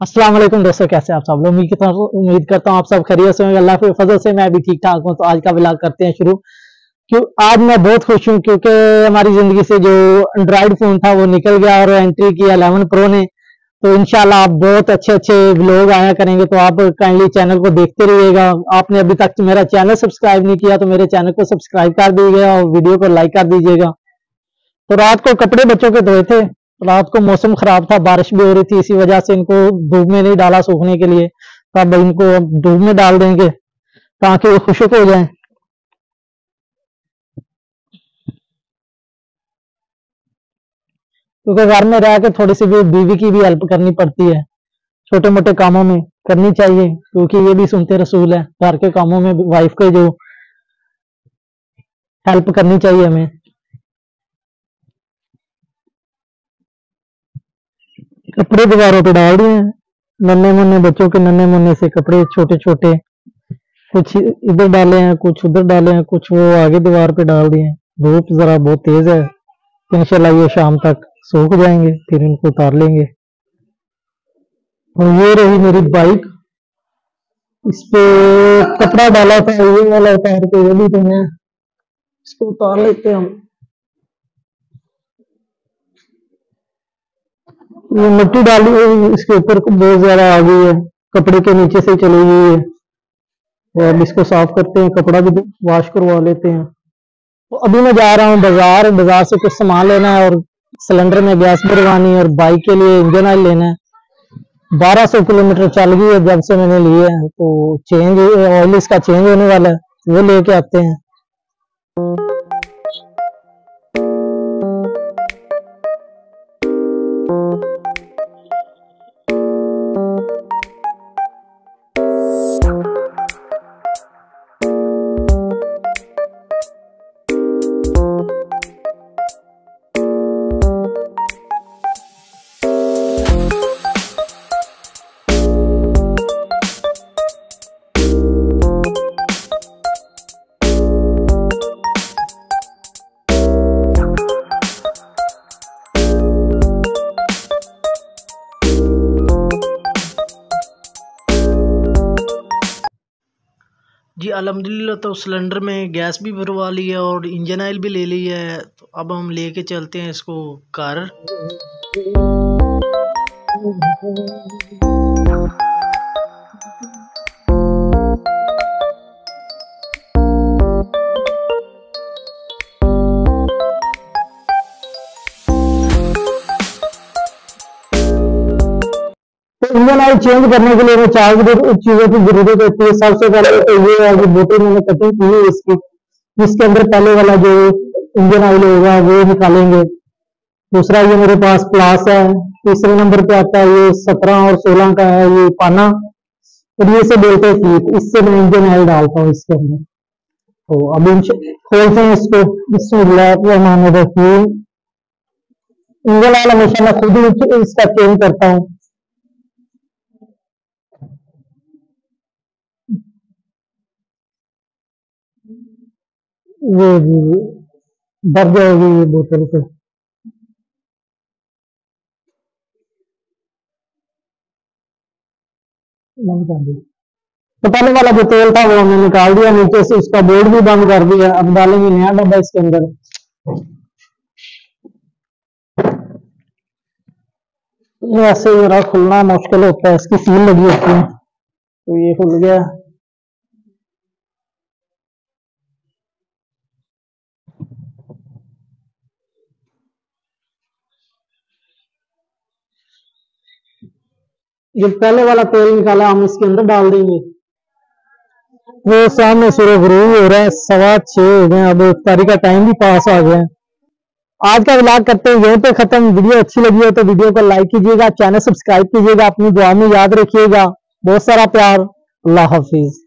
अस्सलाम वालेकुम दोस्तों, कैसे हैं आप सब लोग। उम्मीद करता हूँ आप सब खैरियत से होंगे। अल्लाह के फजल से मैं भी ठीक ठाक हूँ। तो आज का व्लॉग करते हैं शुरू। क्यों आज मैं बहुत खुश हूँ क्योंकि हमारी जिंदगी से जो एंड्रॉइड फोन था वो निकल गया और एंट्री की 11 प्रो ने। तो इंशाल्लाह आप बहुत अच्छे अच्छे व्लॉग आया करेंगे। तो आप काइंडली चैनल को देखते रहिएगा। आपने अभी तक मेरा चैनल सब्सक्राइब नहीं किया तो मेरे चैनल को सब्सक्राइब कर दीजिएगा और वीडियो को लाइक कर दीजिएगा। तो रात को कपड़े बच्चों के धोए थे। रात को मौसम खराब था, बारिश भी हो रही थी, इसी वजह से इनको धूप में नहीं डाला सूखने के लिए। तो अब इनको धूप में डाल देंगे ताकि वो खुशक हो जाएं। क्योंकि घर में रह के थोड़ी सी भी बीवी की भी हेल्प करनी पड़ती है, छोटे मोटे कामों में करनी चाहिए। क्योंकि ये भी सुनते रसूल है, घर के कामों में वाइफ के जो हेल्प करनी चाहिए हमें। कपड़े दीवारों पे डाल दिए हैं, नन्हे मुन्ने बच्चों के नन्हे मुन्ने से कपड़े छोटे छोटे, कुछ इधर डाले हैं, कुछ उधर डाले हैं, कुछ वो आगे दीवार पे डाल दिए हैं। धूप जरा बहुत तेज है, तो इंशाल्लाह ये शाम तक सूख जाएंगे, फिर इनको उतार लेंगे। और ये रही मेरी बाइक, इस पे कपड़ा डाला था, ये वाला उतार के ये भी तो है, इसको उतार लेते हैं हम। ये मिट्टी डाली है इसके ऊपर बहुत ज्यादा आ गई है, कपड़े के नीचे से चली गई है। और अब इसको साफ करते हैं, कपड़ा भी वॉश करवा लेते हैं। तो अभी मैं जा रहा हूँ बाजार, बाजार से कुछ सामान लेना है और सिलेंडर में गैस भरवानी है और बाइक के लिए इंजन ऑयल लेना है। 1200 किलोमीटर चल गई है जब से मैंने लिए है, तो चेंज ऑयल इसका चेंज होने वाला है, वो लेके आते हैं। जी अल्हम्दुलिल्लाह, तो सिलेंडर में गैस भी भरवा ली है और इंजन ऑयल भी ले ली है। तो अब हम लेके चलते हैं इसको घर। इंजन ऑयल चेंज करने के लिए हमें 4 चीजों की जरूरत होती है। सबसे पहले तो ये है कि बोतल मैंने कटिंग की है इसकी, जिसके अंदर पहले वाला जो इंजन ऑयल होगा वो निकालेंगे। दूसरा ये मेरे पास प्लास है, तीसरे नंबर पे आता है ये 17 और 16 का है ये पाना, और ये से बोलते हैं कीप, इससे मैं इंजन ऑयल डालता हूँ इसके अंदर। तो अब खोलते हैं इसको, इंजन ऑयल हमेशा मैं खुद ही इसका चेंज करता हूँ। वो जी भर जाएगी ये बोतल पे। तो पहले वाला जो तेल था वो हमने निकाल दिया, नीचे से इसका बोर्ड भी बंद कर दिया। अब डालेंगे नया डब्बा इसके अंदर। ये ऐसे जरा खुलना मुश्किल होता है, इसकी सील लगी होती है, तो ये खुल गया। जो पहले वाला तेल निकाला हम इसके अंदर डाल देंगे। वो सामने सूरज गुरूब हो रहा है, 6:15 हो गए, अब इफ्तारी का टाइम भी पास आ गया है। आज का व्लॉग करते हैं यहीं पे खत्म। वीडियो अच्छी लगी हो तो वीडियो को लाइक कीजिएगा, चैनल सब्सक्राइब कीजिएगा, अपनी दुआ में याद रखिएगा। बहुत सारा प्यार। अल्लाह हाफिज।